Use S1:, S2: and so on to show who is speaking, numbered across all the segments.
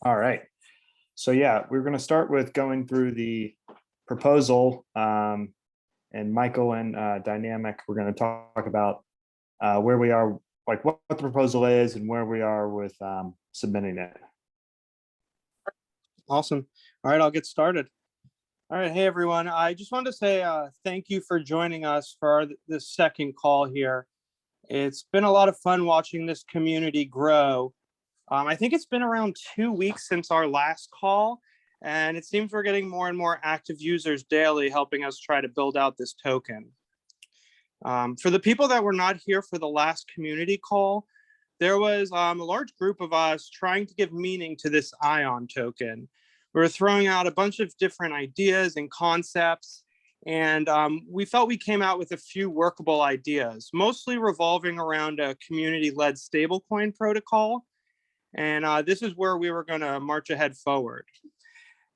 S1: All right. So yeah, we're going to start with going through the proposal. And Michael and Dynamic, we're going to talk about where we are, like what the proposal is and where we are with submitting it.
S2: Awesome. All right, I'll get started. All right, hey everyone. I just wanted to say thank you for joining us for this second call here. It's been a lot of fun watching this community grow. I think it's been around 2 weeks since our last call, and it seems we're getting more and more active users daily helping us try to build out this token. For the people that were not here for the last community call, there was a large group of us trying to give meaning to this ION token. We were throwing out a bunch of different ideas and concepts, and we felt we came out with a few workable ideas, mostly revolving around a community-led stablecoin protocol. And this is where we were going to march ahead forward.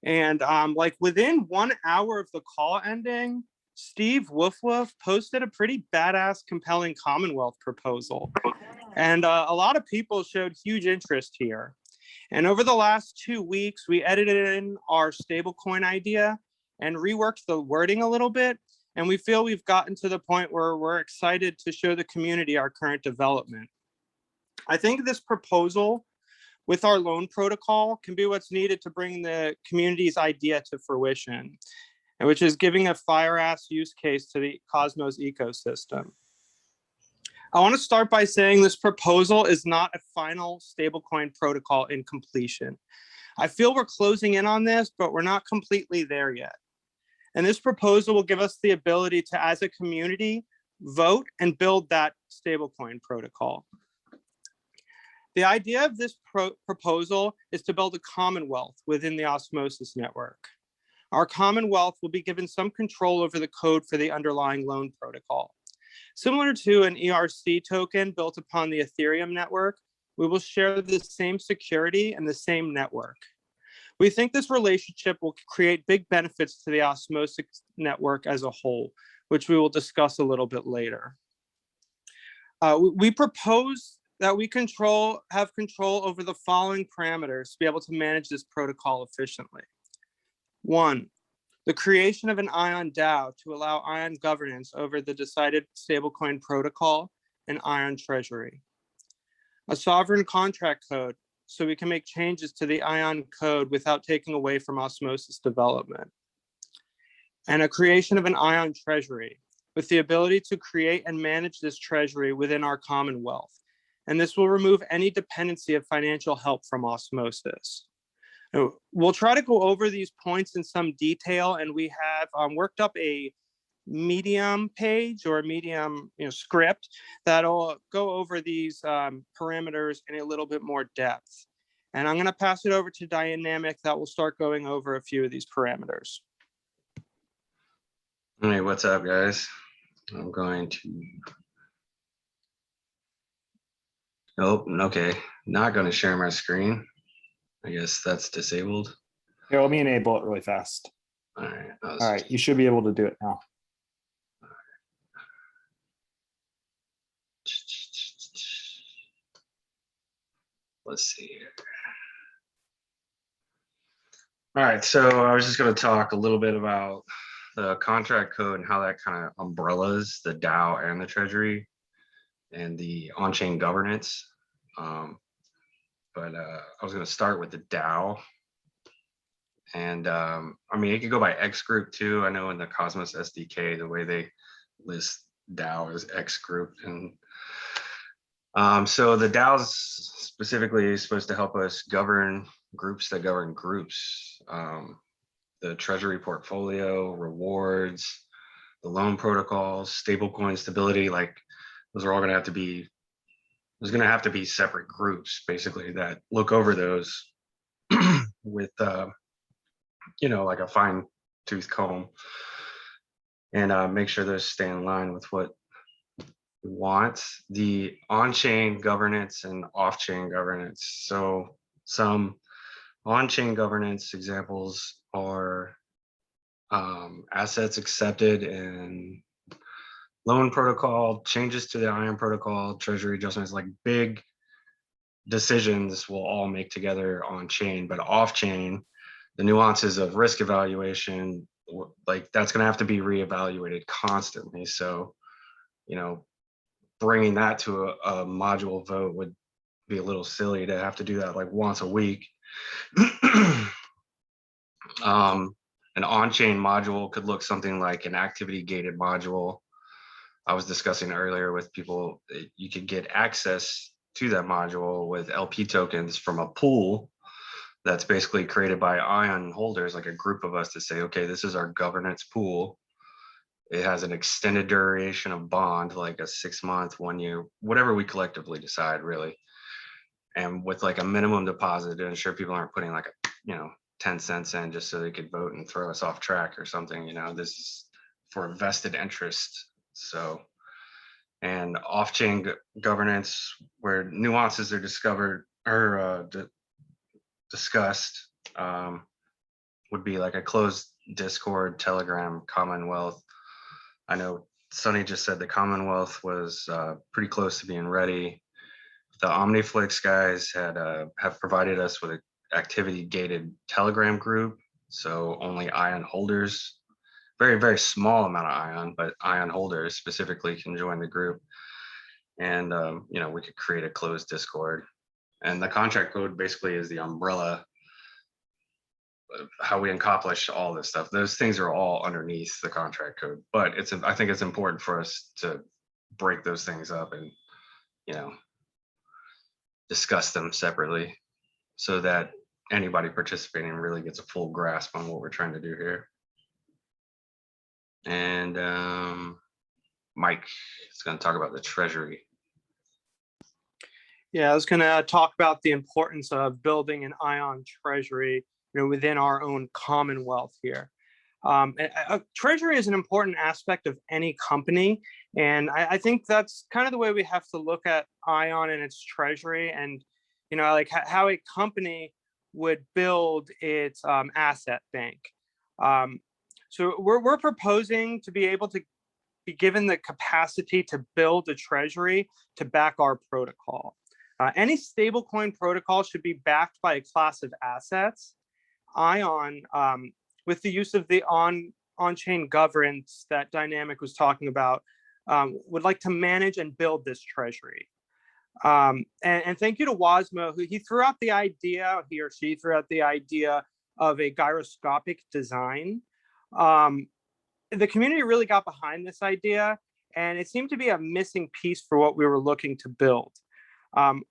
S2: And like within 1 hour of the call ending, Steve Woofwoof posted a pretty badass, compelling Commonwealth proposal. And a lot of people showed huge interest here. And over the last 2 weeks, we edited in our stablecoin idea and reworked the wording a little bit. And we feel we've gotten to the point where we're excited to show the community our current development. I think this proposal with our loan protocol can be what's needed to bring the community's idea to fruition, which is giving a fire-ass use case to the Cosmos ecosystem. I want to start by saying this proposal is not a final stablecoin protocol in completion. I feel we're closing in on this, but we're not completely there yet. And this proposal will give us the ability to, as a community, vote and build that stablecoin protocol. The idea of this proposal is to build a commonwealth within the Osmosis network. Our commonwealth will be given some control over the code for the underlying loan protocol. Similar to an ERC token built upon the Ethereum network, we will share the same security and the same network. We think this relationship will create big benefits to the Osmosis network as a whole, which we will discuss a little bit later. We propose that we have control over the following parameters to be able to manage this protocol efficiently. 1, the creation of an ION DAO to allow ION governance over the decided stablecoin protocol and ION treasury. A sovereign contract code so we can make changes to the ION code without taking away from Osmosis development. And a creation of an ION treasury with the ability to create and manage this treasury within our commonwealth. And this will remove any dependency of financial help from Osmosis. We'll try to go over these points in some detail, and we have worked up a Medium page or a Medium script that'll go over these parameters in a little bit more depth. And I'm going to pass it over to Dynamic that will start going over a few of these parameters.
S3: Hey, what's up, guys? I'm going to... Oh, okay. Not going to share my screen. I guess that's disabled.
S1: Here, let me enable it really fast.
S3: All right.
S1: All right, you should be able to do it now.
S3: Let's see here. All right, so I was just going to talk a little bit about the contract code and how that kind of umbrellas the DAO and the treasury and the on-chain governance. But I was going to start with the DAO. And I mean, it could go by X group too. I know in the Cosmos SDK, the way they list DAO is X group. And so the DAO is specifically supposed to help us govern groups that govern groups. The treasury portfolio, rewards, the loan protocols, stablecoin stability, like those are all going to have to be, there's going to have to be separate groups basically that look over those with, like a fine tooth comb and make sure those stay in line with what we want. The on-chain governance and off-chain governance. So some on-chain governance examples are assets accepted in loan protocol, changes to the ION protocol, treasury adjustments, like big decisions we'll all make together on chain, but off chain, the nuances of risk evaluation, like that's going to have to be reevaluated constantly. So, bringing that to a module vote would be a little silly to have to do that like once a week. An on-chain module could look something like an activity gated module. I was discussing earlier with people, you could get access to that module with LP tokens from a pool that's basically created by ION holders, like a group of us to say, okay, this is our governance pool. It has an extended duration of bond, like a 6 month, 1 year, whatever we collectively decide really. And with like a minimum deposit to ensure people aren't putting like a, 10 cents in just so they could vote and throw us off track or something, this is for vested interest. So, and off-chain governance where nuances are discovered or discussed would be like a closed Discord, Telegram, Commonwealth. I know Sonny just said the Commonwealth was pretty close to being ready. The OmniFlix guys have provided us with an activity gated Telegram group. So only ION holders, very, very small amount of ION, but ION holders specifically can join the group. And, we could create a closed Discord. And the contract code basically is the umbrella of how we accomplish all this stuff. Those things are all underneath the contract code, but I think it's important for us to break those things up and, discuss them separately so that anybody participating really gets a full grasp on what we're trying to do here. And Mike is going to talk about the treasury.
S2: Yeah, I was going to talk about the importance of building an ION treasury, within our own Commonwealth here. A treasury is an important aspect of any company, and I think that's kind of the way we have to look at ION and its treasury, and like how a company would build its asset bank. So we're proposing to be able to be given the capacity to build a treasury to back our protocol. Any stablecoin protocol should be backed by a class of assets. ION, with the use of the on-chain governance that Dynamic was talking about, would like to manage and build this treasury. And thank you to Wasmo, who he or she threw out the idea of a gyroscopic design. The community really got behind this idea, and it seemed to be a missing piece for what we were looking to build.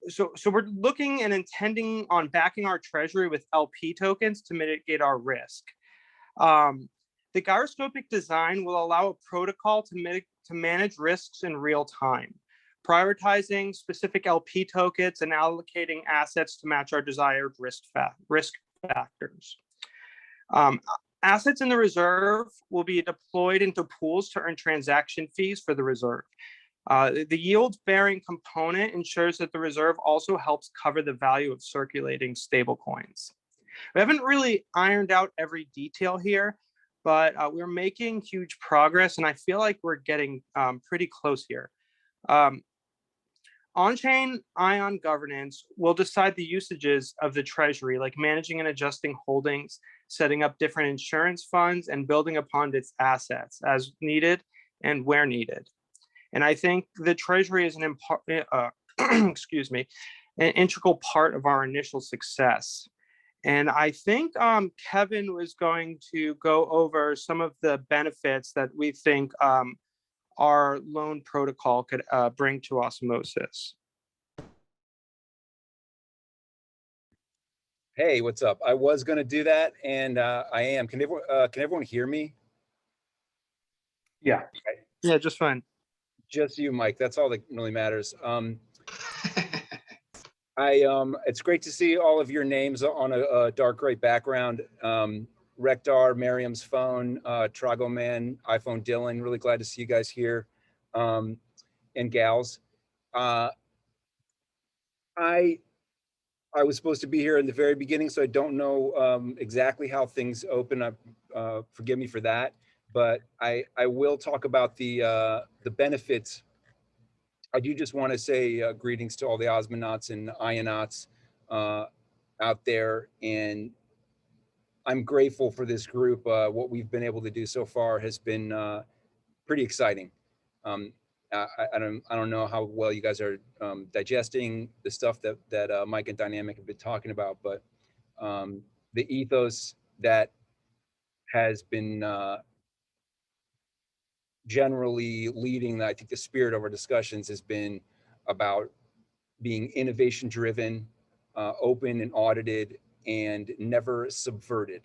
S2: So we're looking and intending on backing our treasury with LP tokens to mitigate our risk. The gyroscopic design will allow a protocol to manage risks in real time, prioritizing specific LP tokens and allocating assets to match our desired risk factors. Assets in the reserve will be deployed into pools to earn transaction fees for the reserve. The yield-bearing component ensures that the reserve also helps cover the value of circulating stablecoins. We haven't really ironed out every detail here, but we're making huge progress, and I feel like we're getting pretty close here. On-chain ION governance will decide the usages of the treasury, like managing and adjusting holdings, setting up different insurance funds, and building upon its assets as needed and where needed. And I think the treasury is an integral part of our initial success. And I think Kevin was going to go over some of the benefits that we think our loan protocol could bring to Osmosis.
S4: Hey, what's up? I was going to do that, and I am. Can everyone hear me?
S1: Yeah.
S2: Yeah, just fine.
S4: Just you, Mike. That's all that really matters. It's great to see all of your names on a dark gray background. Rekdar, Miriam's phone, Tragoman, iPhone Dylan. Really glad to see you guys here, and gals. I was supposed to be here in the very beginning, so I don't know exactly how things open up. Forgive me for that, but I will talk about the benefits I do just want to say greetings to all the Osmonauts and Ionauts out there. And I'm grateful for this group. What we've been able to do so far has been pretty exciting. I don't know how well you guys are digesting the stuff that Mike and Dynamic have been talking about, but the ethos that has been generally leading, I think the spirit of our discussions has been about being innovation driven, open and audited, and never subverted.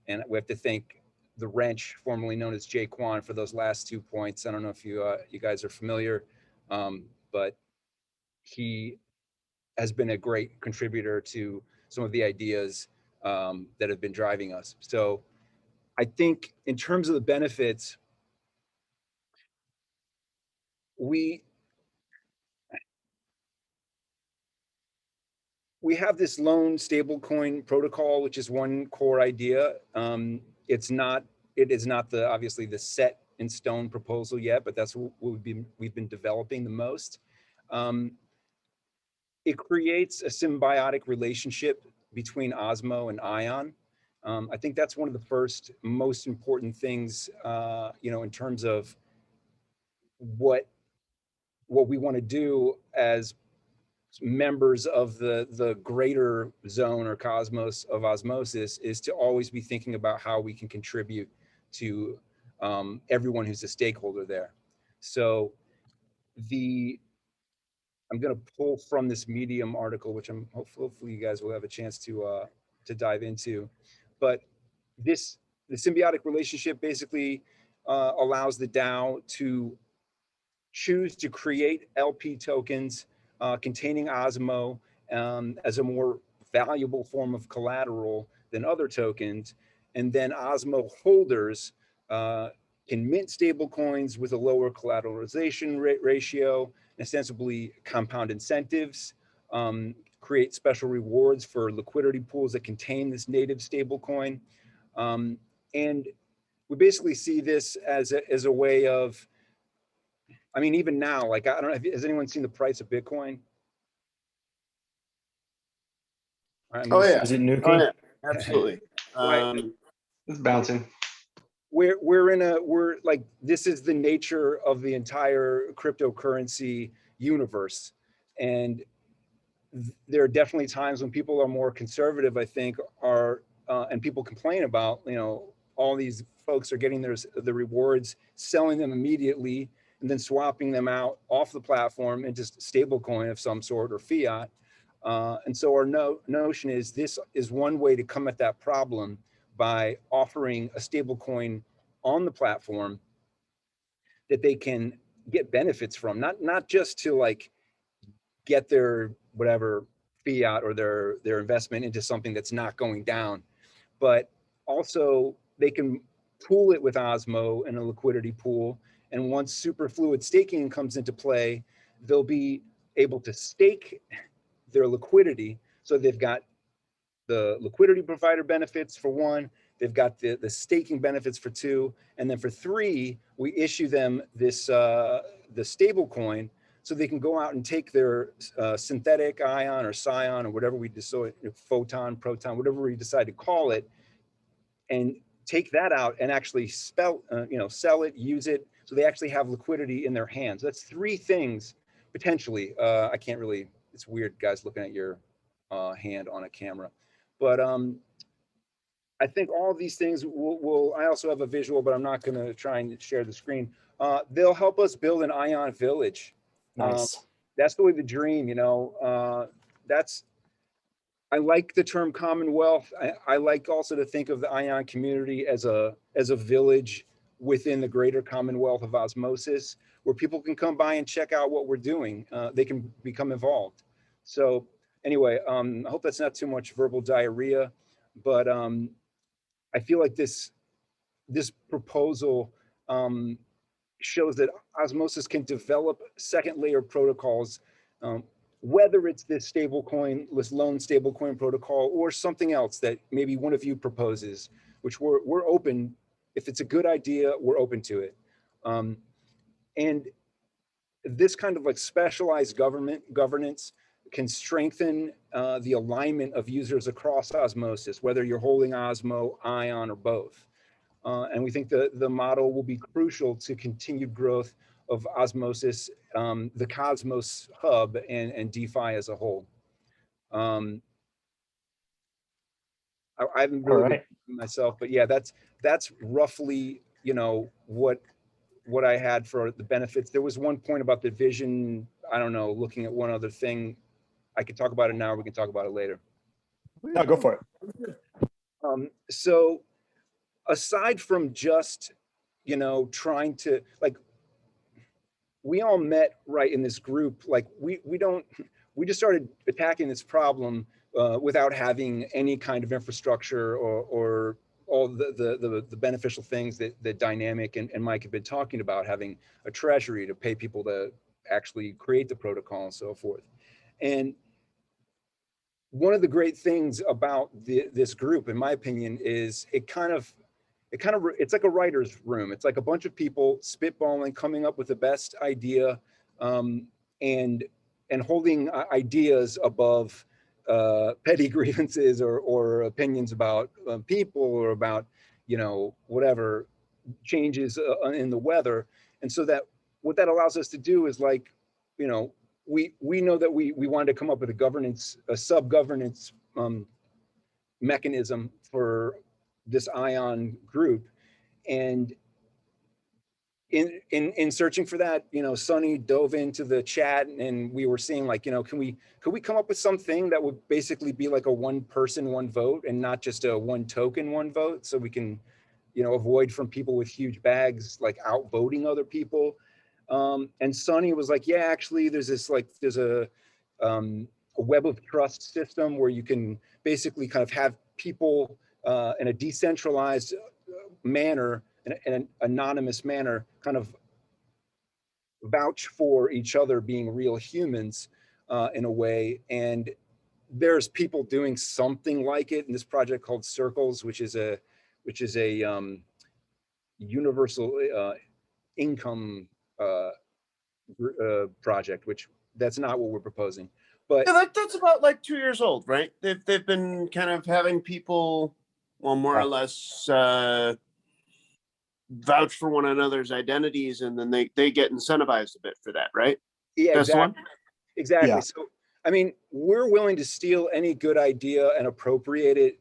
S4: And we have to thank the Wrench, formerly known as Jay Kwan, for those last 2 points. I don't know if you guys are familiar, but he has been a great contributor to some of the ideas that have been driving us. So I think in terms of the benefits, we have this loan stablecoin protocol, which is one core idea. It is not obviously the set in stone proposal yet, but that's what we've been developing the most. It creates a symbiotic relationship between Osmo and Ion. I think that's one of the first most important things, in terms of what we want to do as members of the greater zone or cosmos of osmosis, is to always be thinking about how we can contribute to everyone who's a stakeholder there. So I'm going to pull from this Medium article, which I'm hopefully you guys will have a chance to dive into. But the symbiotic relationship basically allows the DAO to choose to create LP tokens containing Osmo as a more valuable form of collateral than other tokens. And then Osmo holders can mint stable coins with a lower collateralization ratio, ostensibly compound incentives, create special rewards for liquidity pools that contain this native stable coin. And we basically see this as a way of, I mean, even now, like, I don't know, has anyone seen the price of Bitcoin? I mean,
S5: Oh yeah.
S1: Is it nuking?
S5: Oh yeah. Absolutely.
S4: Right.
S3: It's bouncing.
S4: we're like, this is the nature of the entire cryptocurrency universe. And there are definitely times when people are more conservative, I think, and people complain about, all these folks are getting the rewards, selling them immediately, and then swapping them out off the platform into stable coin of some sort or fiat. And so our notion is this is one way to come at that problem by offering a stable coin on the platform that they can get benefits from, not just to like get their whatever fiat or their investment into something that's not going down, but also they can pool it with Osmo in a liquidity pool. And once superfluid staking comes into play, they'll be able to stake their liquidity. So they've got the liquidity provider benefits for one, they've got the staking benefits for two, and then for three, we issue them this the stable coin so they can go out and take their synthetic ion or scion or whatever we decide, photon, proton, whatever we decide to call it, and take that out and actually sell it, use it, so they actually have liquidity in their hands. That's three things potentially. I can't really, it's weird, guys, looking at your hand on a camera. But I think all of these things will, I also have a visual, but I'm not going to try and share the screen. They'll help us build an Ion village.
S1: Nice.
S4: That's really the dream, I like the term Commonwealth. I like also to think of the Ion community as a village within the greater Commonwealth of osmosis, where people can come by and check out what we're doing. They can become involved. So anyway, I hope that's not too much verbal diarrhea, but I feel like this proposal shows that osmosis can develop second layer protocols, whether it's this stablecoin, this loan stablecoin protocol, or something else that maybe one of you proposes, which we're open. If it's a good idea, we're open to it. And this kind of like specialized governance can strengthen the alignment of users across Osmosis, whether you're holding Osmo, Ion, or both. And we think the model will be crucial to continued growth of Osmosis, the Cosmos hub, and DeFi as a whole. I haven't
S1: All
S4: really
S1: right.
S4: been myself, but yeah, that's roughly, you know, what I had for the benefits. There was one point about the vision. I don't know, looking at one other thing. I could talk about it now, or we can talk about it later.
S1: No, go for it.
S4: So aside from just, you know, trying to, like, we all met right in this group, like we just started attacking this problem without having any kind of infrastructure or all the beneficial things that Dynamic and Mike have been talking about, having a treasury to pay people to actually create the protocol and so forth. And one of the great things about this group, in my opinion, is it's like a writer's room. It's like a bunch of people spitballing, coming up with the best idea, and holding ideas above petty grievances or opinions about people or about, you know, whatever changes in the weather. And so that what that allows us to do is, like, you know, we know that we wanted to come up with a sub-governance mechanism for this Ion group. And in searching for that, you know, Sonny dove into the chat, and we were seeing, like, you know, could we come up with something that would basically be like a one person, one vote, and not just a one token, one vote, so we can, you know, avoid from people with huge bags like outvoting other people. And Sonny was like, yeah, actually there's a web of trust system where you can basically kind of have people in a decentralized manner, in an anonymous manner, kind of vouch for each other being real humans in a way. And there's people doing something like it in this project called Circles, which is a universal income project, which that's not what we're proposing. But
S5: yeah, that's about like 2 years old, right? They've been kind of having people, well, more or less vouch for one another's identities, and then they get incentivized a bit for that, right?
S4: yeah,
S5: That's the one?
S4: exactly.
S1: Yeah.
S4: So, I mean, we're willing to steal any good idea and appropriate it,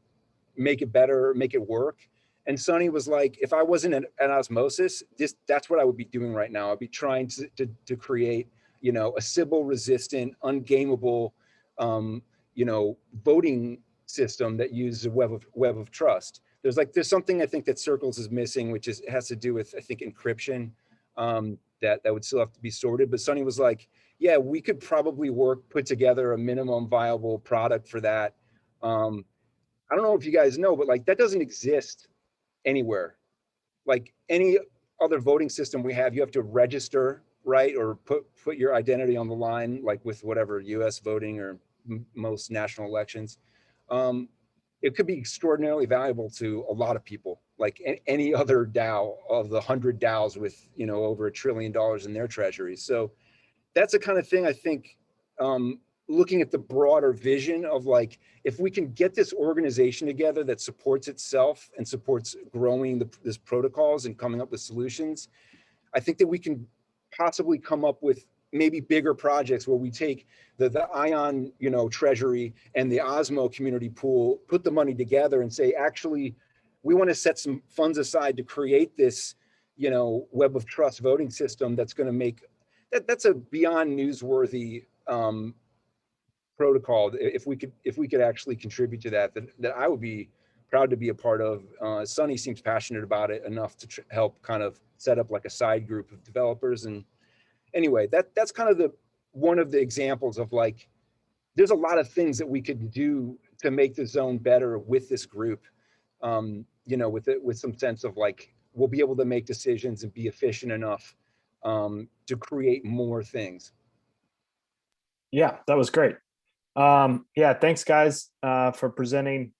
S4: make it better, make it work. And Sonny was like, if I wasn't at Osmosis, that's what I would be doing right now. I'd be trying to create, you know, a Sybil resistant, ungameable, you know, voting system that uses a web of trust. There's something I think that Circles is missing, which has to do with, I think, encryption, that would still have to be sorted. But Sonny was like, yeah, we could probably put together a minimum viable product for that. I don't know if you guys know, but like that doesn't exist anywhere. Like any other voting system we have, you have to register, right? Or put your identity on the line, like with whatever US voting or most national elections. It could be extraordinarily valuable to a lot of people, like any other DAO of the 100 DAOs with, you know, over $1 trillion in their treasuries. So that's the kind of thing I think, looking at the broader vision of, like, if we can get this organization together that supports itself and supports growing this protocols and coming up with solutions, I think that we can possibly come up with maybe bigger projects where we take the Ion, you know, treasury and the Osmo community pool, put the money together and say, actually, we want to set some funds aside to create this, you know, web of trust voting system that's going to make that's a beyond newsworthy protocol. If we could actually contribute to that I would be proud to be a part of. Sonny seems passionate about it enough to help kind of set up like a side group of developers. And anyway, that's kind of one of the examples of, like, there's a lot of things that we could do to make the zone better with this group. You know, with some sense of, like, we'll be able to make decisions and be efficient enough to create more things.
S1: Yeah, that was great. Yeah, thanks guys for presenting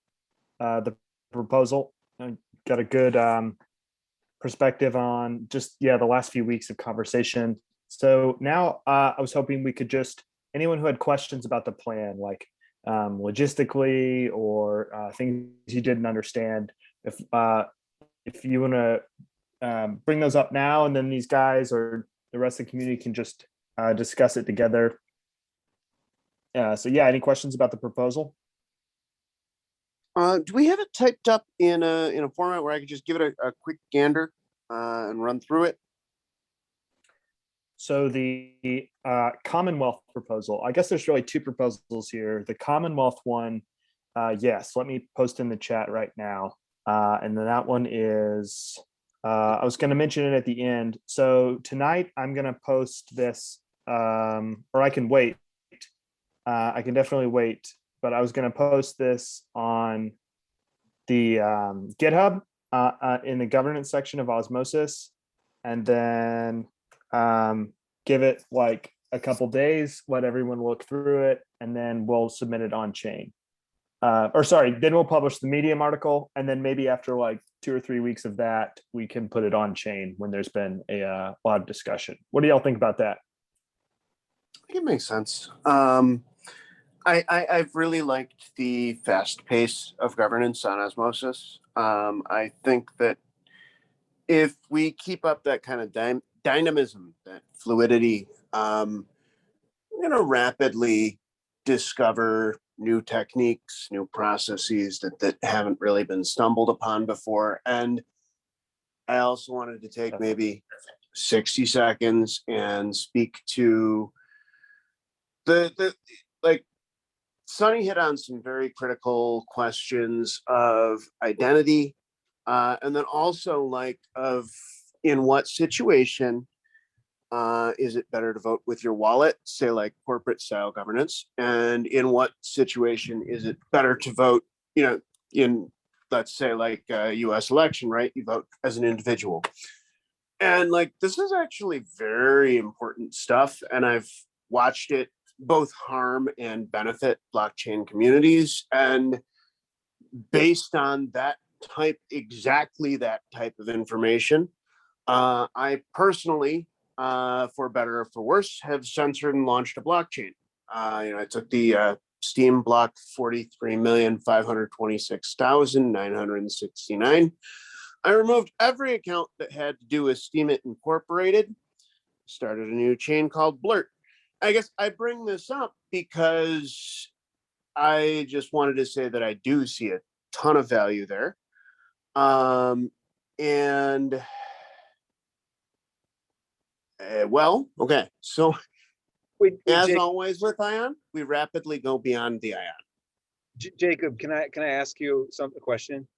S1: the proposal. Got a good perspective on just, yeah, the last few weeks of conversation. So now I was hoping we could just, anyone who had questions about the plan, like logistically or things you didn't understand, if you want to bring those up now, and then these guys or the rest of the community can just discuss it together. So yeah, any questions about the proposal?
S5: Do we have it typed up in a format where I could just give it a quick gander and run through it?
S1: So the Commonwealth proposal, I guess there's really two proposals here. The Commonwealth one, yes, let me post in the chat right now. And then that one is, I was going to mention it at the end. So tonight I'm going to post this, or I can wait. I can definitely wait, but I was going to post this on the GitHub in the governance section of Osmosis, and then give it like a couple days, let everyone look through it, and then we'll submit it on chain. Or sorry, then we'll publish the Medium article, and then maybe after like 2 or 3 weeks of that, we can put it on chain when there's been a lot of discussion. What do y'all think about that?
S5: I think it makes sense. I've really liked the fast pace of governance on Osmosis. I think that if we keep up that kind of dynamism, that fluidity, we're going to rapidly discover new techniques, new processes that haven't really been stumbled upon before. And I also wanted to take maybe 60 seconds and speak to the like, Sonny hit on some very critical questions of identity, and then also like of in what situation is it better to vote with your wallet, say like corporate style governance, and in what situation is it better to vote, in let's say like a US election, right? You vote as an individual. And like this is actually very important stuff, and I've watched it both harm and benefit blockchain communities. And based on that exactly that type of information, I personally, for better or for worse, have censored and launched a blockchain. I took the Steem block 43,526,969. I removed every account that had to do with Steemit Incorporated, started a new chain called Blurt. I guess I bring this up because I just wanted to say that I do see a ton of value there. Well, okay. So as
S4: Jake,
S5: always with Ion, we rapidly go beyond the Ion.
S4: Jacob, can I ask you a question?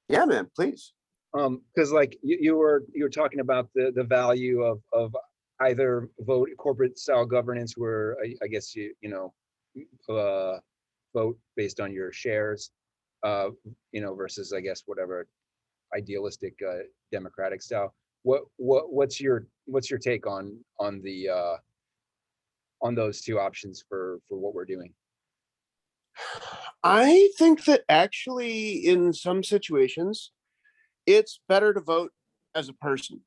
S5: Yeah, man, please.
S4: Because like you were talking about the value of either vote corporate style governance, where I guess you vote based on your shares, versus I guess whatever idealistic democratic style. What's your take on those two options for what we're doing?
S5: I think that actually in some situations, it's better to vote as a person,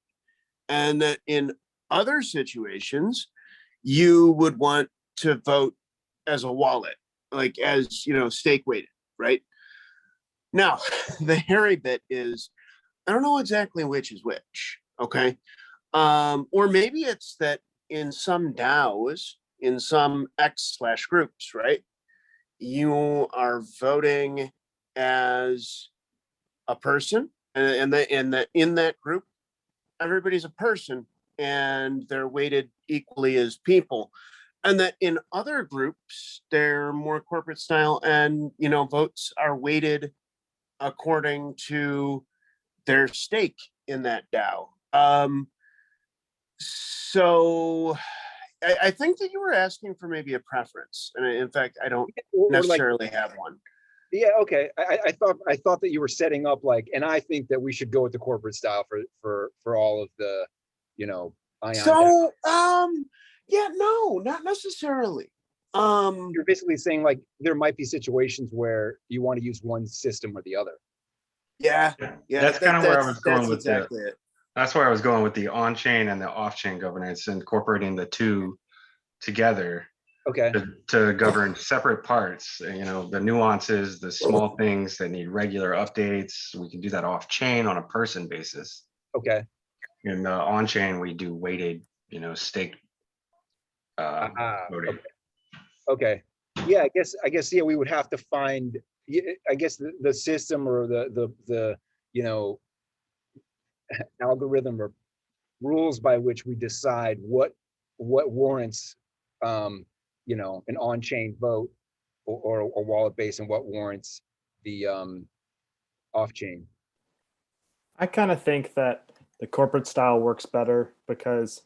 S5: and that in other situations, you would want to vote as a wallet, like as, stake weighted, right? Now, the hairy bit is, I don't know exactly which is which, okay? Or maybe it's that in some DAOs, in some X/groups, right? You are voting as a person, and in that group, everybody's a person, and they're weighted equally as people. And that in other groups, they're more corporate style, and votes are weighted according to their stake in that DAO. So I think that you were asking for maybe a preference, and in fact, I don't necessarily have one.
S4: Yeah, okay. I thought that you were setting up like, and I think that we should go with the corporate style for all of the, Ion.
S5: So, yeah, no, not necessarily.
S4: You're basically saying like there might be situations where you want to use one system or the other.
S5: Yeah.
S3: That's kind of where I was going with
S5: exactly it.
S3: That's where I was going with the on-chain and the off-chain governance, incorporating the two together
S4: Okay,
S3: to govern separate parts, the nuances, the small things that need regular updates. We can do that off-chain on a person basis.
S4: okay.
S3: In the on-chain, we do weighted, staked voting.
S4: Okay. Okay. Yeah, yeah, we would have to find, I guess the system or the, algorithm or rules by which we decide what warrants, an on-chain vote or wallet base and what warrants the, off-chain.
S1: I kind of think that the corporate style works better because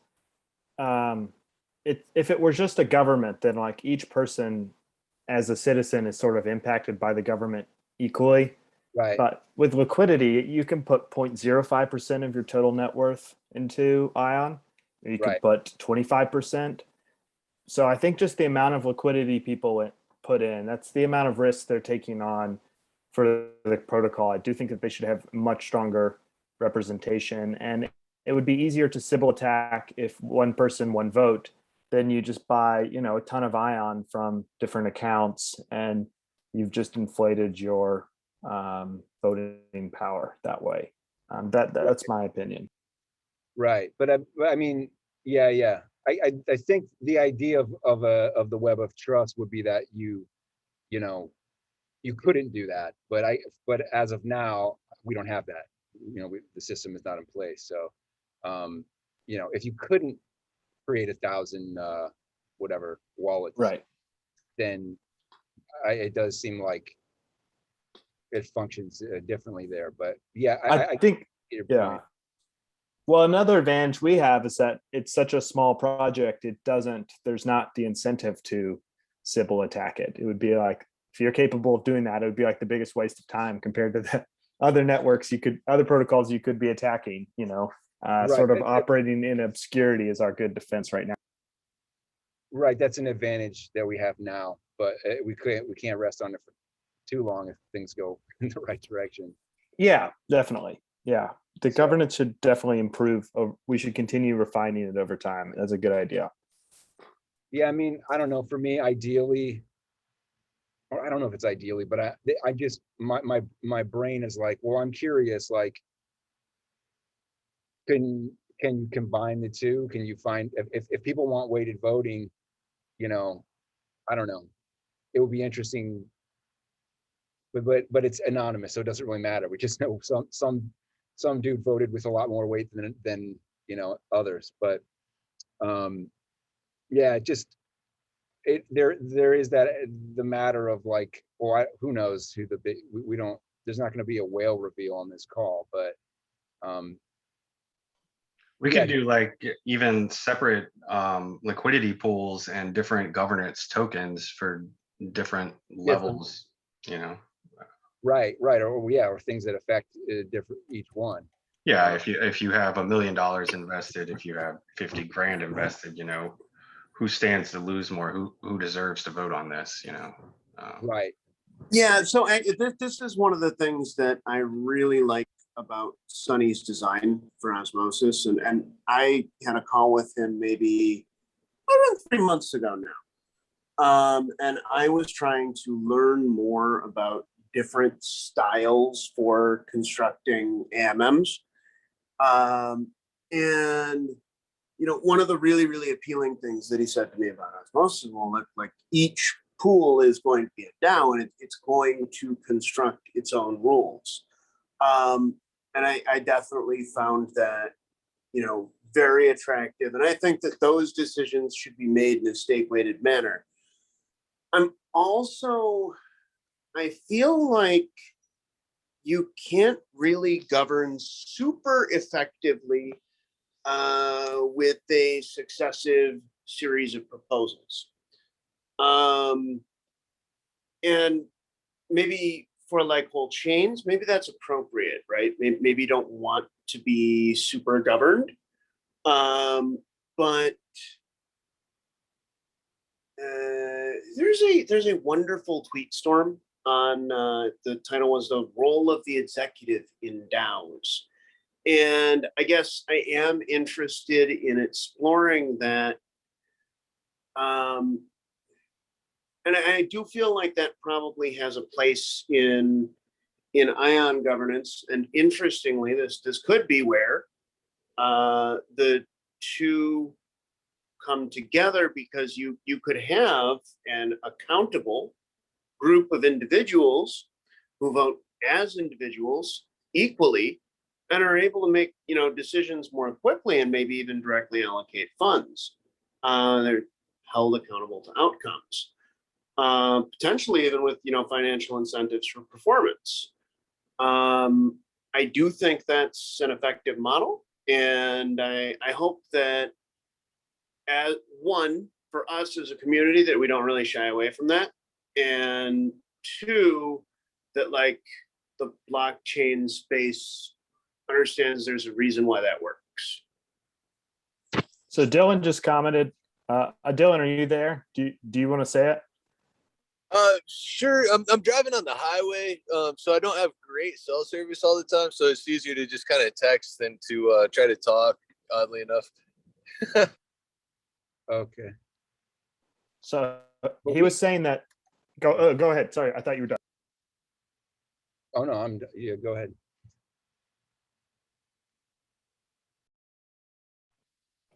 S1: if it were just a government, then like each person as a citizen is sort of impacted by the government equally.
S4: Right,
S1: But with liquidity, you can put 0.05% of your total net worth into Ion. Or you could
S4: Right.
S1: put 25%. So I think just the amount of liquidity people put in, that's the amount of risk they're taking on for the protocol. I do think that they should have much stronger representation, and it would be easier to Sybil attack if one person, one vote, then you just buy, a ton of Ion from different accounts, and you've just inflated your voting power that way. That's my opinion.
S4: right. But I mean, yeah. I think the idea of the web of trust would be that you couldn't do that, but as of now, we don't have that. The system is not in place. So, if you couldn't create 1,000 whatever wallets,
S1: Right.
S4: then it does seem like it functions differently there. But yeah,
S1: I think,
S4: get your
S1: yeah.
S4: point.
S1: Well, another advantage we have is that it's such a small project. There's not the incentive to Sybil attack it. It would be like, if you're capable of doing that, it would be like the biggest waste of time compared to the other networks other protocols you could be attacking,
S4: Right.
S1: sort of operating in obscurity is our good defense right now.
S4: Right, that's an advantage that we have now, but we can't rest on it for too long if things go in the right direction.
S1: Yeah, definitely. Yeah. The
S4: So-
S1: governance should definitely improve. We should continue refining it over time. That's a good idea.
S4: Yeah, I mean, I don't know. For me, ideally, or I don't know if it's ideally, but I just my brain is like, well, I'm curious. Like, can you combine the two? Can you find if people want weighted voting, I don't know. It would be interesting, but it's anonymous, so it doesn't really matter. We just know some dude voted with a lot more weight than others. But yeah, just there is that the matter of like, well, who knows who the big we don't. There's not going to be a whale reveal on this call, but
S3: We
S4: yeah,
S3: could do like even separate liquidity pools and different governance tokens for different levels,
S4: right, or things that affect different each one.
S3: Yeah, if you have $1 million invested, if you have 50 grand invested, who stands to lose more? Who deserves to vote on this?
S4: Right.
S5: Yeah, so this is one of the things that I really like about Sonny's design for Osmosis, and I had a call with him maybe around 3 months ago now, and I was trying to learn more about different styles for constructing AMMs, and one of the really, really appealing things that he said to me about Osmosis, well, like each pool is going to be a DAO, and it's going to construct its own rules. And I definitely found that, very attractive. And I think that those decisions should be made in a stake-weighted manner. I feel like you can't really govern super effectively with a successive series of proposals. And maybe for like whole chains, maybe that's appropriate, right? Maybe you don't want to be super governed. But there's a wonderful tweet storm on the title was the role of the executive in DAOs. And I guess I am interested in exploring that. And I do feel like that probably has a place in ion governance. And interestingly, this could be where the two come together, because you could have an accountable group of individuals who vote as individuals equally and are able to make decisions more quickly and maybe even directly allocate funds. They're held accountable to outcomes, potentially even with financial incentives for performance. I do think that's an effective model, and I hope that, as one, for us as a community, that we don't really shy away from that, and two, that like the blockchain space understands there's a reason why that works.
S1: So Dylan just commented. Dylan, are you there? Do you want to say it?
S6: Sure. I'm driving on the highway, so I don't have great cell service all the time. So it's easier to just kind of text than to try to talk, oddly enough.
S4: Okay.
S1: So he was saying that. Go ahead. Sorry, I thought you were done.
S4: Oh, no, yeah, go ahead.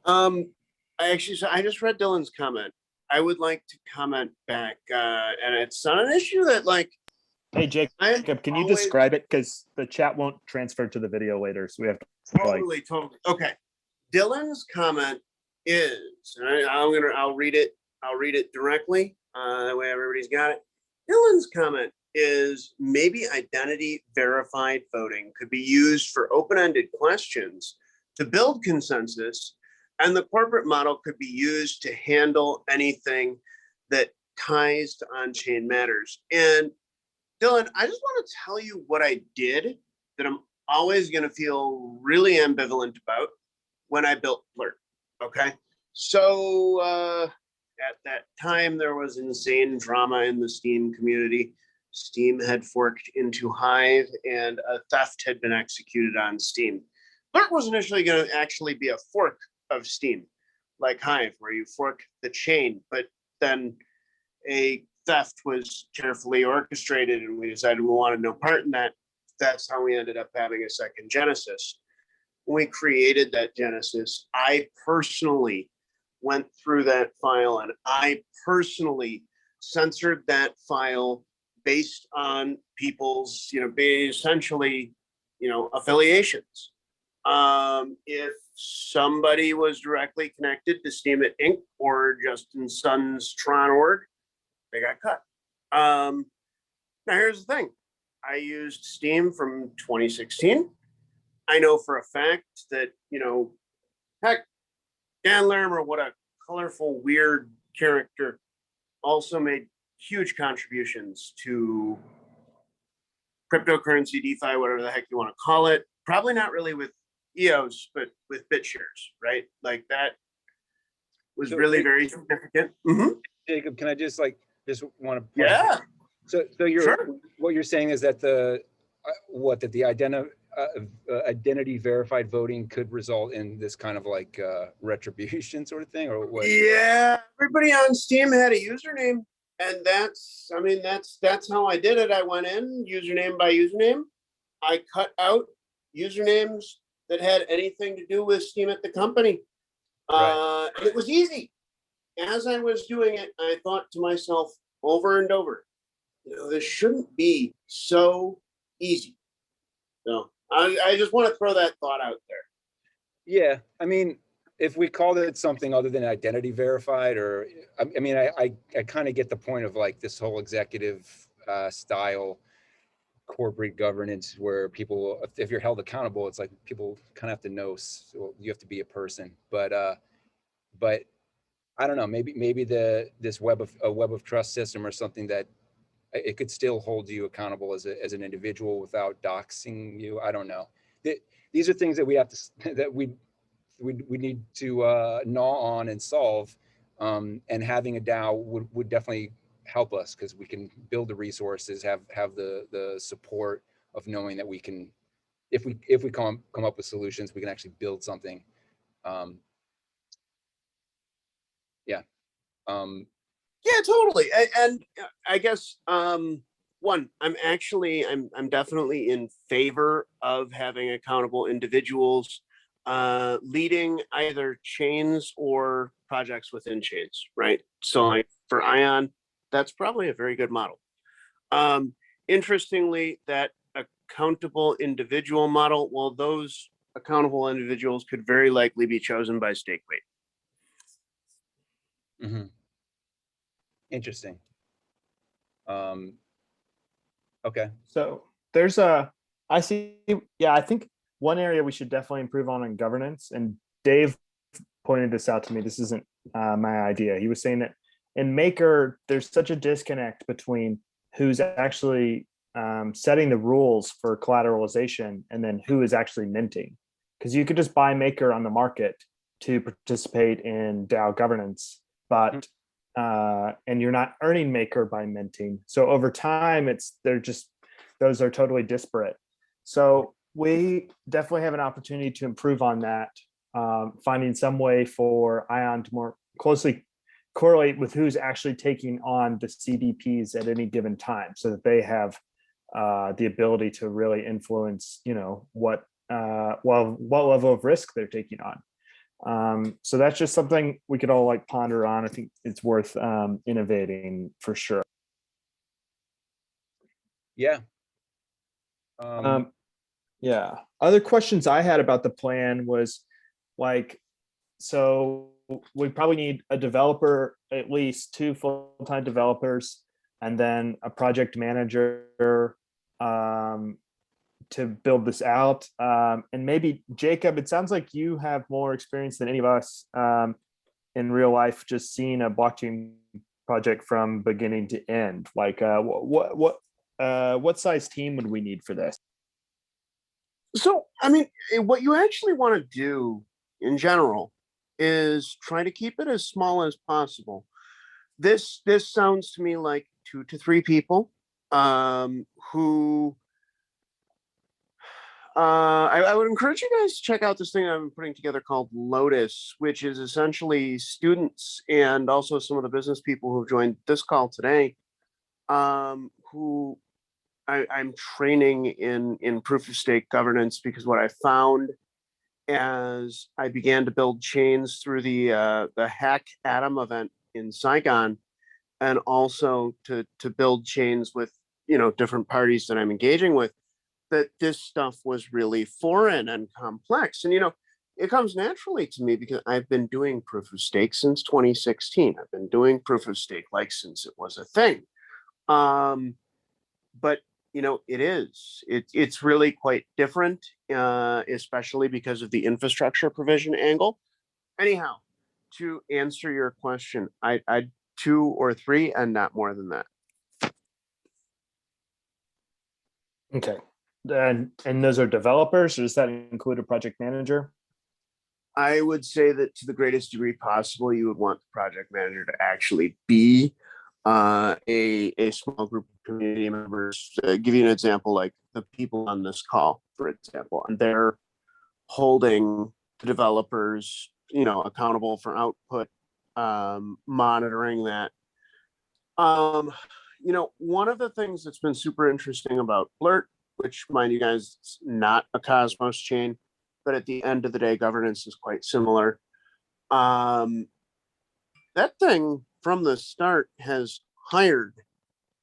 S5: I just read Dylan's comment. I would like to comment back, and it's not an issue that like.
S1: Hey, Jacob, can you describe it? Because the chat won't transfer to the video later, so we have to
S5: Totally. Okay. Dylan's comment is, and I'll read it. I'll read it directly. That way everybody's got it. Dylan's comment is maybe identity verified voting could be used for open-ended questions to build consensus, and the corporate model could be used to handle anything that ties to on-chain matters. And Dylan, I just want to tell you what I did that I'm always going to feel really ambivalent about when I built Flirt. Okay. So at that time, there was insane drama in the Steem community. Steem had forked into Hive, and a theft had been executed on Steem. Flirt was initially going to actually be a fork of Steem, like Hive, where you fork the chain, but then a theft was carefully orchestrated, and we decided we wanted no part in that. That's how we ended up having a second Genesis. When we created that Genesis, I personally went through that file, and I personally censored that file based on people's, essentially, affiliations. If somebody was directly connected to Steemit Inc. or Justin Sun's Tron org, they got cut. Now here's the thing. I used Steem from 2016. I know for a fact that, heck, Dan Larimer, what a colorful, weird character, also made huge contributions to cryptocurrency, DeFi, whatever the heck you want to call it. Probably not really with EOS, but with BitShares, right? Like that was really very significant. Mm-hmm.
S4: Jacob, can I just want to?
S5: Yeah.
S4: So what you're saying is that the identity verified voting could result in this kind of like retribution sort of thing, or what?
S5: Yeah, everybody on Steem had a username, and that's how I did it. I went in username by username. I cut out usernames that had anything to do with Steem at the company.
S4: Right.
S5: And it was easy. As I was doing it, I thought to myself over and over, this shouldn't be so easy. So I just want to throw that thought out there.
S4: Yeah, I mean, if we called it something other than identity verified, or I kind of get the point of like this whole executive style corporate governance where people, if you're held accountable, it's like people kind of have to know, so you have to be a person. But I don't know, maybe this web of trust system or something that it could still hold you accountable as an individual without doxing you. I don't know. These are things that we have to, that we need to gnaw on and solve. And having a DAO would definitely help us, because we can build the resources, have the support of knowing that we can, if we come up with solutions, we can actually build something. Yeah.
S5: Yeah, totally. And I guess one, I'm definitely in favor of having accountable individuals leading either chains or projects within chains, right? So like for Ion, that's probably a very good model. Interestingly, that accountable individual model, well, those accountable individuals could very likely be chosen by stake weight.
S4: Interesting. Okay.
S1: So I see, yeah, I think one area we should definitely improve on in governance, and Dave pointed this out to me. This isn't my idea. He was saying that in Maker, there's such a disconnect between who's actually setting the rules for collateralization and then who is actually minting. Because you could just buy Maker on the market to participate in DAO governance, but and you're not earning Maker by minting. So over time, those are totally disparate. So we definitely have an opportunity to improve on that, finding some way for Ion to more closely correlate with who's actually taking on the CDPs at any given time, so that they have the ability to really influence, what level of risk they're taking on. So that's just something we could all like ponder on. I think it's worth innovating for sure.
S4: Yeah.
S1: Yeah. Other questions I had about the plan was like, so we probably need a developer, at least 2 full-time developers, and then a project manager to build this out. And maybe Jacob, it sounds like you have more experience than any of us in real life, just seeing a blockchain project from beginning to end. Like what size team would we need for this?
S5: So, I mean, what you actually want to do in general is try to keep it as small as possible. This sounds to me like 2 to 3 people who I would encourage you guys to check out this thing I'm putting together called Lotus, which is essentially students and also some of the business people who've joined this call today, who I'm training in proof of stake governance, because what I found as I began to build chains through the Hack Atom event in Saigon, and also to build chains with different parties that I'm engaging with, that this stuff was really foreign and complex. And it comes naturally to me because I've been doing proof of stake since 2016. I've been doing proof of stake like since it was a thing. But it's really quite different, especially because of the infrastructure provision angle. Anyhow, to answer your question, I'd 2 or 3 and not more than that.
S1: Okay. And those are developers, or does that include a project manager?
S5: I would say that to the greatest degree possible, you would want the project manager to actually be a small group of community members. Give you an example, like the people on this call, for example, and they're holding the developers, accountable for output, monitoring that. One of the things that's been super interesting about Blurt, which, mind you guys, it's not a Cosmos chain, but at the end of the day, governance is quite similar. That thing from the start has hired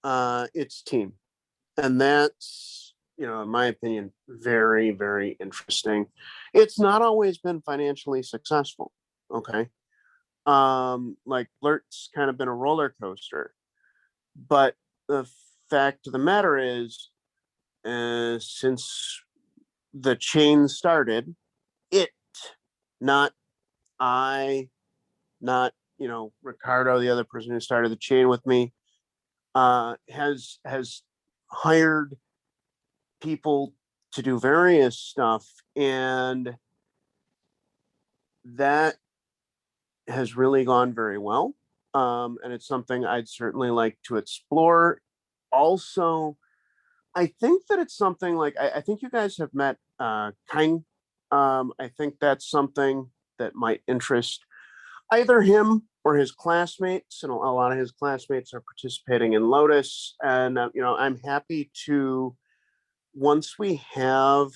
S5: its team. And that's, in my opinion, very, very interesting. It's not always been financially successful. Okay. Like Blurt's kind of been a roller coaster. But the fact of the matter is, since the chain started, not I, not Ricardo, the other person who started the chain with me, has hired people to do various stuff, and that has really gone very well. And it's something I'd certainly like to explore. Also, I think that it's something like, I think you guys have met Kang. I think that's something that might interest either him or his classmates, and a lot of his classmates are participating in Lotus. And I'm happy to, once we have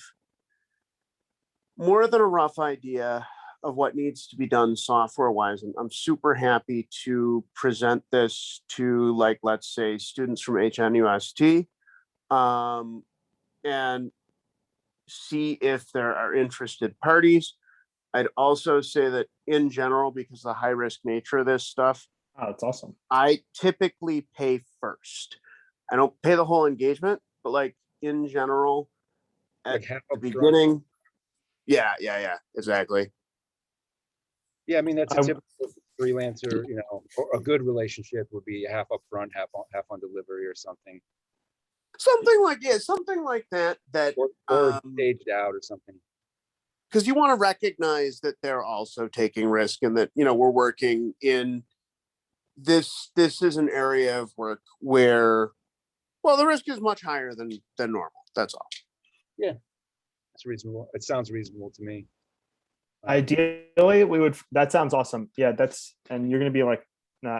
S5: more than a rough idea of what needs to be done software wise, and I'm super happy to present this to, like, let's say students from HNUST, and see if there are interested parties. I'd also say that in general, because of the high risk nature of this stuff,
S1: Oh, it's awesome.
S5: I typically pay first. I don't pay the whole engagement, but like in general, at
S4: Like half
S5: the
S4: up front?
S5: beginning. Yeah, exactly.
S4: Yeah, I mean, that's a
S1: I-
S4: typical freelancer, or a good relationship would be half up front, half on delivery or something,
S5: Something like that.
S4: or staged out or something.
S5: Because you want to recognize that they're also taking risk, and that we're working in this is an area of work where, well, the risk is much higher than normal. That's all.
S4: It's reasonable. It sounds reasonable to me.
S1: Ideally, that sounds awesome. Yeah, and you're going to be like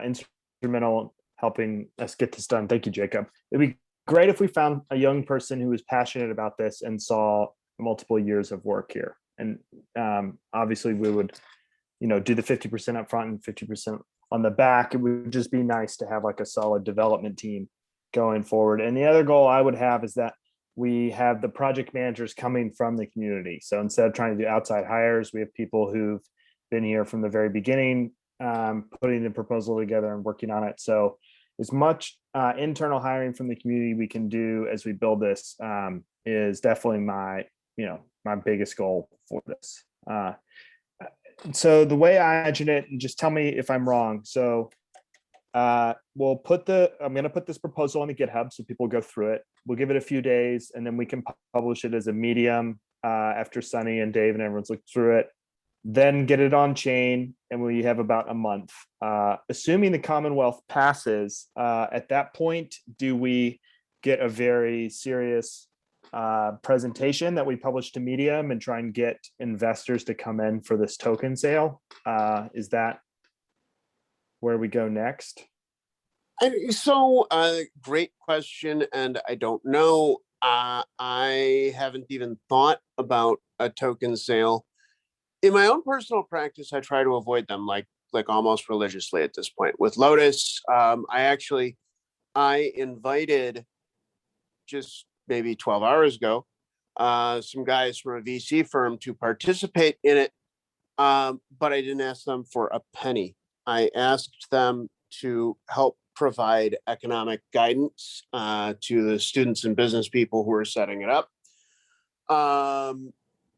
S1: instrumental helping us get this done. Thank you, Jacob. It'd be great if we found a young person who was passionate about this and saw multiple years of work here. And obviously we would, do the 50% up front and 50% on the back. It would just be nice to have like a solid development team going forward. And the other goal I would have is that we have the project managers coming from the community. So instead of trying to do outside hires, we have people who've been here from the very beginning, putting the proposal together and working on it. So as much internal hiring from the community we can do as we build this is definitely my biggest goal for this. So the way I imagine it, and just tell me if I'm wrong. So I'm going to put this proposal on the GitHub so people go through it. We'll give it a few days and then we can publish it as a Medium after Sunny and Dave and everyone's looked through it. Then get it on chain, and we have about a month. Assuming the Commonwealth passes, at that point, do we get a very serious presentation that we publish to Medium and try and get investors to come in for this token sale? Is that where we go next?
S5: Great question, and I don't know. I haven't even thought about a token sale. In my own personal practice, I try to avoid them like almost religiously at this point. With Lotus, I invited just maybe 12 hours ago some guys from a VC firm to participate in it, but I didn't ask them for a penny. I asked them to help provide economic guidance to the students and business people who are setting it up.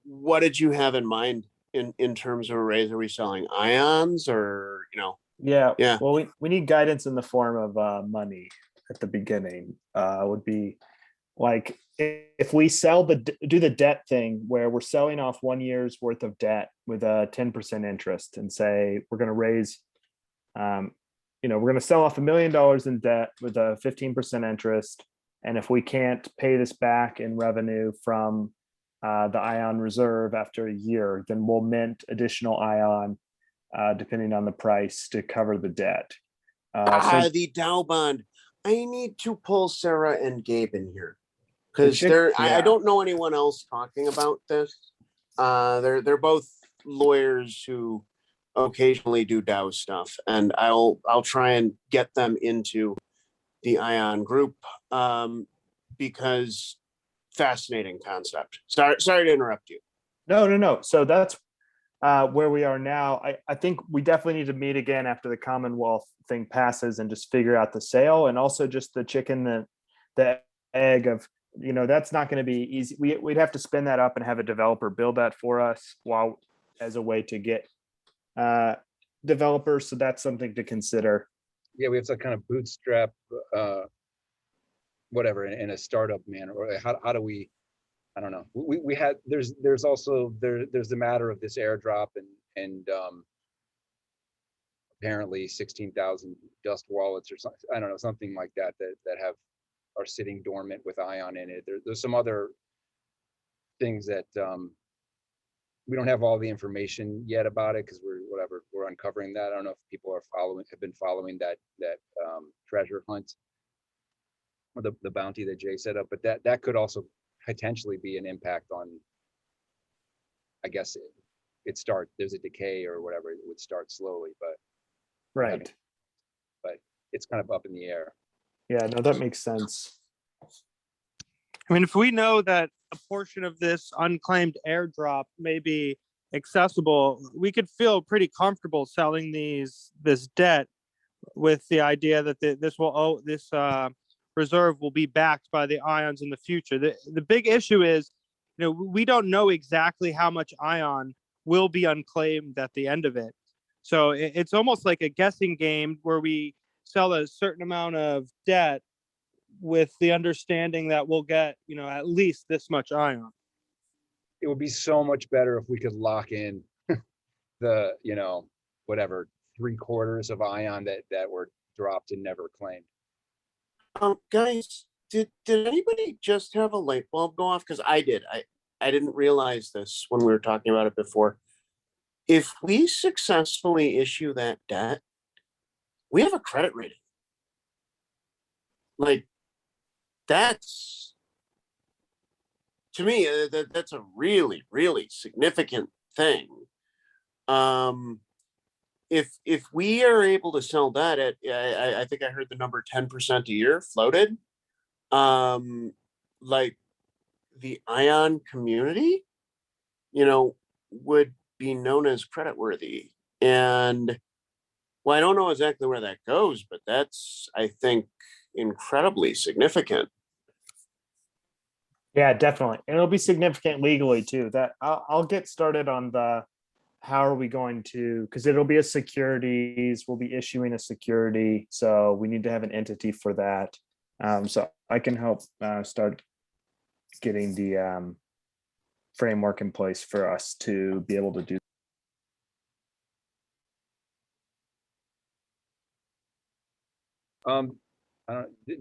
S5: What did you have in mind in terms of a raise? Are we selling ions or,
S1: Yeah.
S5: Yeah.
S1: Well, we need guidance in the form of money at the beginning. Would be like if we do the debt thing where we're selling off 1 year's worth of debt with a 10% interest and say we're going to raise, we're going to sell off $1 million in debt with a 15% interest. And if we can't pay this back in revenue from the ION reserve after a year, then we'll mint additional ION depending on the price to cover the debt.
S5: The Dow bond. I need to pull Sarah and Gabe in here because I don't know anyone else talking about this. They're both lawyers who occasionally do Dow stuff, and I'll try and get them into the ION group because fascinating concept. Sorry to interrupt you.
S1: No. So that's where we are now. I think we definitely need to meet again after the Commonwealth thing passes and just figure out the sale, and also just the chicken, the egg of, that's not going to be easy. We'd have to spin that up and have a developer build that for us as a way to get developers. So that's something to consider.
S4: Yeah, we have to kind of bootstrap whatever in a startup manner, or how do we, I don't know. We had there's also there's the matter of this airdrop and apparently 16,000 dust wallets or something. I don't know, something like that have are sitting dormant with ion in it. There's some other things that we don't have all the information yet about it because we're uncovering that. I don't know if people have been following that treasure hunt or the bounty that Jay set up, but that could also potentially be an impact on, I guess there's a decay or whatever, it would start slowly, but
S1: Right.
S4: it's kind of up in the air.
S1: Yeah, no, that makes sense.
S2: I mean, if we know that a portion of this unclaimed airdrop may be accessible, we could feel pretty comfortable selling this debt with the idea that this reserve will be backed by the ions in the future. The big issue is, we don't know exactly how much ion will be unclaimed at the end of it. So it's almost like a guessing game where we sell a certain amount of debt with the understanding that we'll get, at least this much ion.
S4: It would be so much better if we could lock in the, whatever, 3/4 of ion that were dropped and never claimed.
S5: Guys, did anybody just have a light bulb go off? Because I did. I didn't realize this when we were talking about it before. If we successfully issue that debt, we have a credit rating. Like, that's, to me, that's a really, really significant thing. If we are able to sell that at, I think I heard the number 10% a year floated, like the ion community, would be known as creditworthy. And well, I don't know exactly where that goes, but that's, I think, incredibly significant.
S1: Yeah, definitely. And it'll be significant legally too. That I'll get started on how are we going to, because it'll be a securities, we'll be issuing a security. So we need to have an entity for that. So I can help start getting the framework in place for us to be able to do.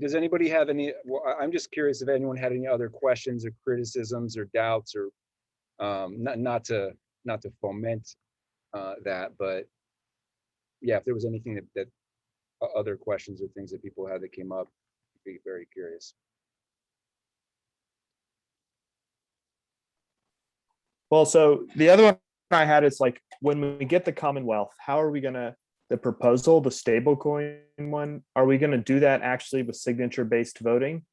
S4: Does anybody have any, well, I'm just curious if anyone had any other questions or criticisms or doubts or not to foment that, but yeah, if there was anything that other questions or things that people had that came up, I'd be very curious.
S1: Well, so the other one I had is like, when we get the Commonwealth, how are we gonna, the proposal, the stablecoin one, are we gonna do that actually with signature-based voting?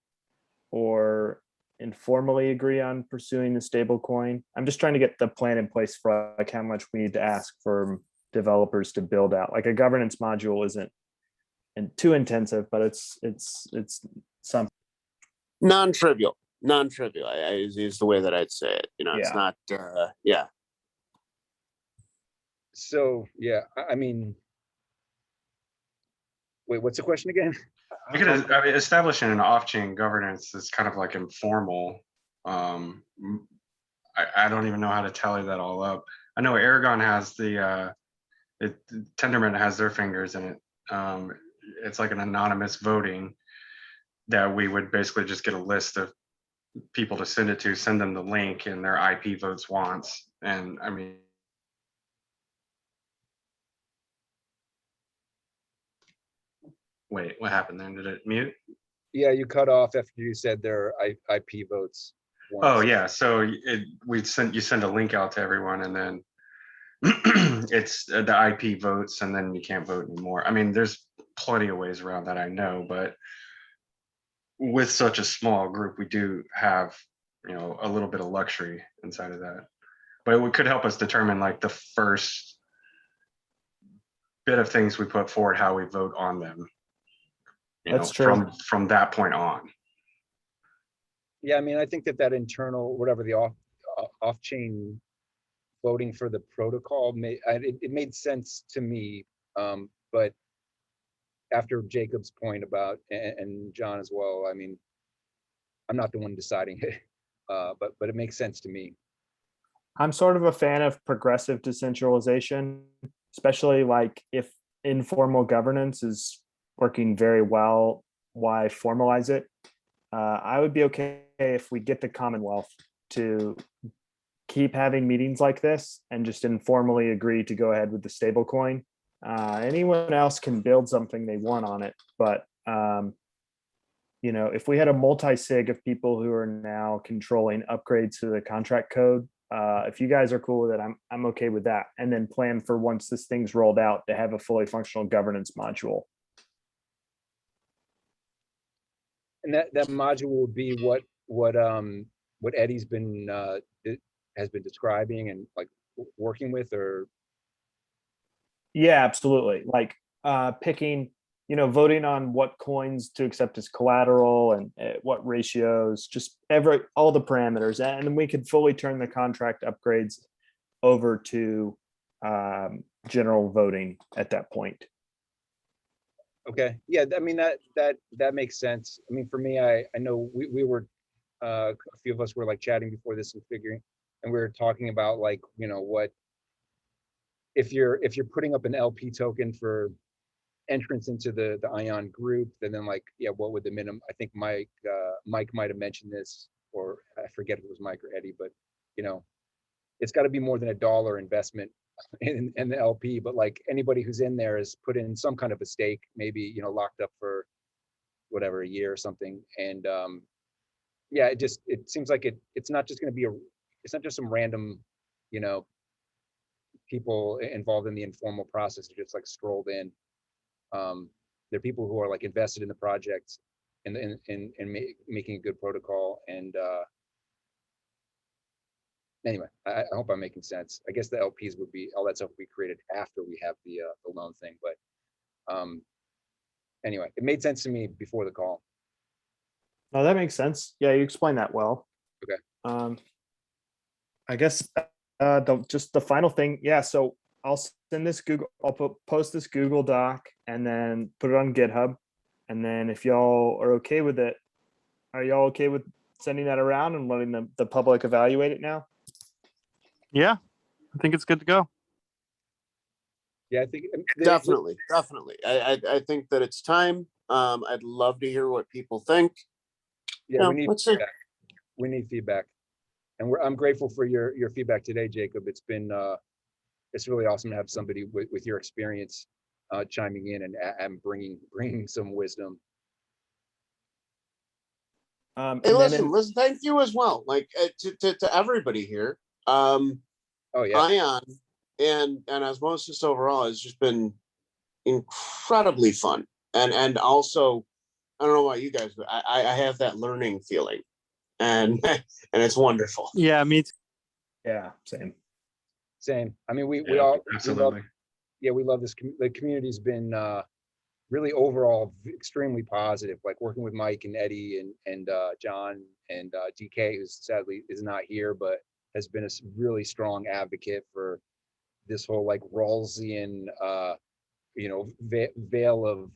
S1: Or informally agree on pursuing the stablecoin? I'm just trying to get the plan in place for like how much we need to ask for developers to build out. Like a governance module isn't too intensive, but it's something.
S5: Non-trivial is the way that I'd say it. It's
S1: Yeah.
S5: not, yeah.
S4: So, yeah, I mean, wait, what's the question again?
S3: Establishing an off-chain governance is kind of like informal. I don't even know how to tally that all up. I know Aragon has Tendermint has their fingers in it. It's like an anonymous voting that we would basically just get a list of people to send it to, send them the link and their IP votes once. And I mean, wait, what happened then? Did it mute?
S4: Yeah, you cut off after you said their IP votes.
S3: Oh
S4: once.
S3: yeah, so you send a link out to everyone, and then it's the IP votes, and then you can't vote anymore. I mean, there's plenty of ways around that, I know, but with such a small group, we do have a little bit of luxury inside of that. But it could help us determine like the first bit of things we put forward, how we vote on them.
S1: That's true.
S3: From that point on.
S4: Yeah, I mean, I think that internal, whatever the off-chain voting for the protocol, it made sense to me. But after Jacob's point about, and John as well, I mean, I'm not the one deciding it, but it makes sense to me.
S1: I'm sort of a fan of progressive decentralization, especially like if informal governance is working very well, why formalize it? I would be okay if we get the Commonwealth to keep having meetings like this and just informally agree to go ahead with the stable coin. Anyone else can build something they want on it, but if we had a multi-sig of people who are now controlling upgrades to the contract code, if you guys are cool with it, I'm okay with that. And then plan for once this thing's rolled out to have a fully functional governance module.
S4: And that module would be what Eddie's been has been describing and like working with, or
S1: Yeah, absolutely. Like picking, voting on what coins to accept as collateral and what ratios, just all the parameters. And then we could fully turn the contract upgrades over to general voting at that point.
S4: okay, yeah, I mean that makes sense. I mean, for me, I know we were a few of us were like chatting before this and figuring, and we were talking about like what if you're putting up an LP token for entrance into the Ion group, then like, yeah, what would the minimum? I think Mike might have mentioned this, or I forget if it was Mike or Eddie, but it's got to be more than $1 investment in the LP. But like anybody who's in there is put in some kind of a stake, maybe locked up for whatever, a year or something. And yeah, it seems like it's not just going to be it's not just some random people involved in the informal process who just like strolled in. They're people who are like invested in the project and making a good protocol. And anyway, I hope I'm making sense. I guess the LPs would be, all that stuff would be created after we have the loan thing. But anyway, it made sense to me before the call.
S1: No, that makes sense. Yeah, you explained that well.
S4: Okay.
S1: I guess just the final thing. Yeah, so I'll send this post this Google Doc and then put it on GitHub. And then if y'all are okay with it, are y'all okay with sending that around and letting the public evaluate it now?
S2: Yeah, I think it's good to go.
S4: Yeah, I think
S5: Definitely. I think that it's time. I'd love to hear what people think.
S4: Yeah, we need
S5: let's see.
S4: feedback. We need feedback, and I'm grateful for your feedback today, Jacob. It's been it's really awesome to have somebody with your experience chiming in and bringing some wisdom.
S5: Hey, listen, thank you as well. Like to everybody here.
S4: Oh yeah.
S5: Ion and Osmosis overall has just been incredibly fun. And also, I don't know about you guys, but I have that learning feeling. And it's wonderful.
S2: Yeah, me too.
S1: Yeah, same.
S4: I mean, we
S3: Yeah,
S4: all
S3: absolutely.
S4: we love this. The community's been really overall extremely positive. Like working with Mike and Eddie and John and DK, who sadly is not here, but has been a really strong advocate for this whole like Rawlsian, veil of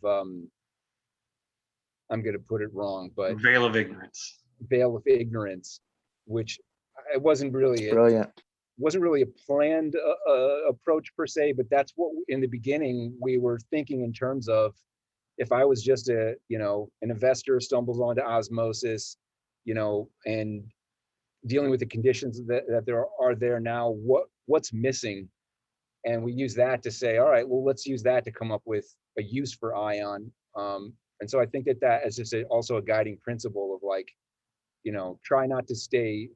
S4: I'm going to put it wrong, but
S3: Veil of ignorance.
S4: veil of ignorance, which it wasn't really
S1: Brilliant.
S4: wasn't really a planned approach per se, but that's what in the beginning we were thinking in terms of, if I was just an investor stumbles onto Osmosis, and dealing with the conditions that there are there now, what's missing? And we use that to say, all right, well, let's use that to come up with a use for Ion. And so I think that is just also a guiding principle of like, try not to stay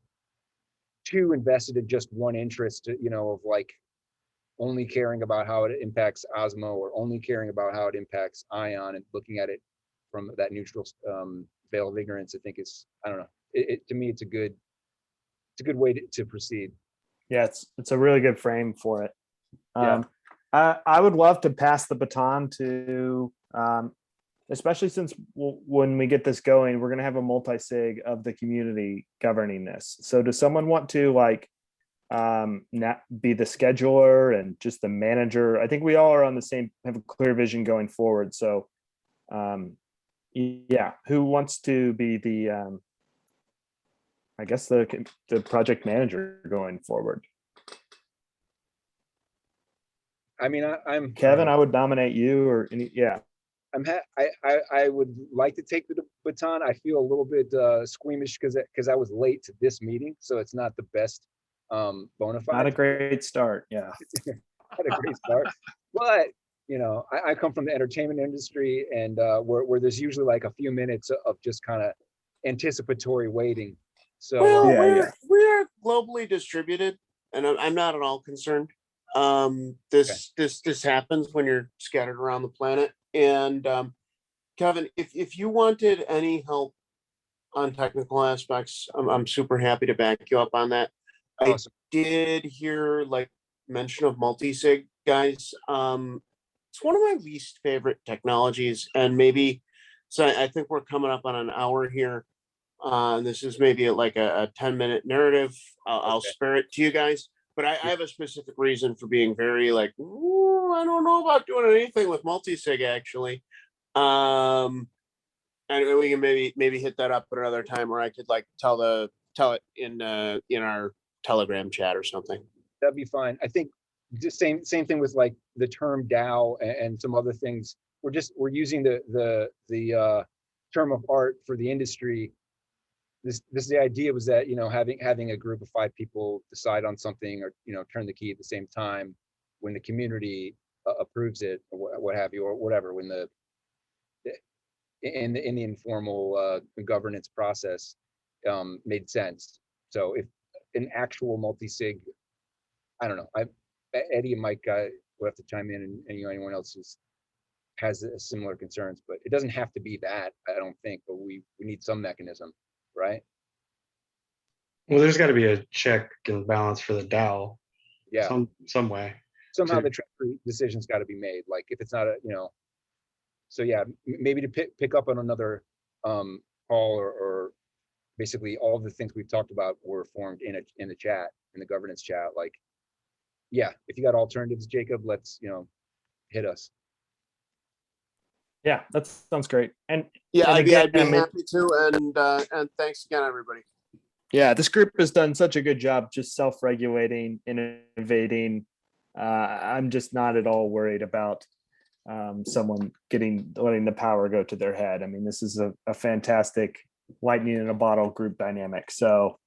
S4: too invested in just one interest, of like only caring about how it impacts Osmo or only caring about how it impacts Ion, and looking at it from that neutral veil of ignorance. I think I don't know. To me, it's a good way to proceed.
S1: Yeah, it's a really good frame for it.
S4: Yeah.
S1: I would love to pass the baton to, especially since when we get this going, we're going to have a multi-sig of the community governing this. So does someone want to not be the scheduler and just the manager? I think we all are on the same, have a clear vision going forward. So yeah, who wants to be the, I guess the project manager going forward?
S4: I mean, I'm
S1: Kevin, I would nominate you, or yeah.
S4: I would like to take the baton. I feel a little bit squeamish because I was late to this meeting, so it's not the best bona
S1: Not a
S4: fide.
S1: great start. Yeah.
S4: Not a great start, but you know, I come from the entertainment industry, and where there's usually like a few minutes of just kind of anticipatory waiting. So
S5: Well,
S1: Yeah,
S5: we're globally distributed, and I'm not at all concerned. This happens when you're scattered around the planet. And Kevin, if you wanted any help on technical aspects, I'm super happy to back you up on that. I
S4: awesome.
S5: did hear like mention of multi-sig, guys. It's one of my least favorite technologies, and maybe so. I think we're coming up on an hour here. This is maybe like a 10-minute narrative. I'll
S4: Okay.
S5: spare it to you guys, but I have a specific reason for being very like, "Ooh, I don't know about doing anything with multi-sig actually." Um, and we can maybe hit that up at another time, where I could like tell it in our Telegram chat or something.
S4: That'd be fine. I think just same thing with like the term DAO and some other things. We're using the term of art for the industry. The idea was that, you know, having a group of 5 people decide on something, or, you know, turn the key at the same time when the community approves it, or what have you, or whatever, when in the informal governance process made sense. So if an actual multi-sig, I don't know, Eddie and Mike will have to chime in, and you know, anyone else has similar concerns, but it doesn't have to be that, I don't think, but we need some mechanism, right?
S7: Well, there's got to be a check and balance for the DAO
S4: Yeah,
S7: some way.
S4: somehow
S7: to-
S4: the treasury decision's got to be made, like if it's not a, you know. So yeah, maybe to pick up on another call, or basically all of the things we've talked about were formed in the chat, in the governance chat. Like, yeah, if you got alternatives, Jacob, let's, you know, hit us.
S1: Yeah, that sounds great. And
S5: Yeah,
S1: And
S5: I'd be
S1: again, I mean-
S5: happy to, and thanks again, everybody.
S1: yeah, this group has done such a good job just self-regulating, innovating. I'm just not at all worried about someone letting the power go to their head. I mean, this is a fantastic lightning in a bottle group dynamic. So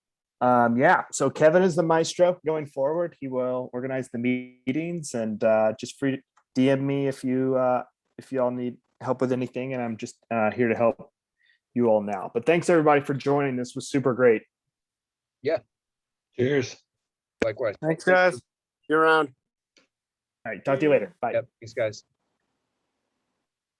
S1: yeah, so Kevin is the maestro going forward. He will organize the meetings, and just free DM me if you all need help with anything, and I'm just here to help you all now. But thanks everybody for joining. This was super great.
S7: Cheers.
S4: Likewise.
S2: Thanks, guys.
S5: You're around.
S1: All right, talk to you later. Bye.
S4: Yep, thanks, guys.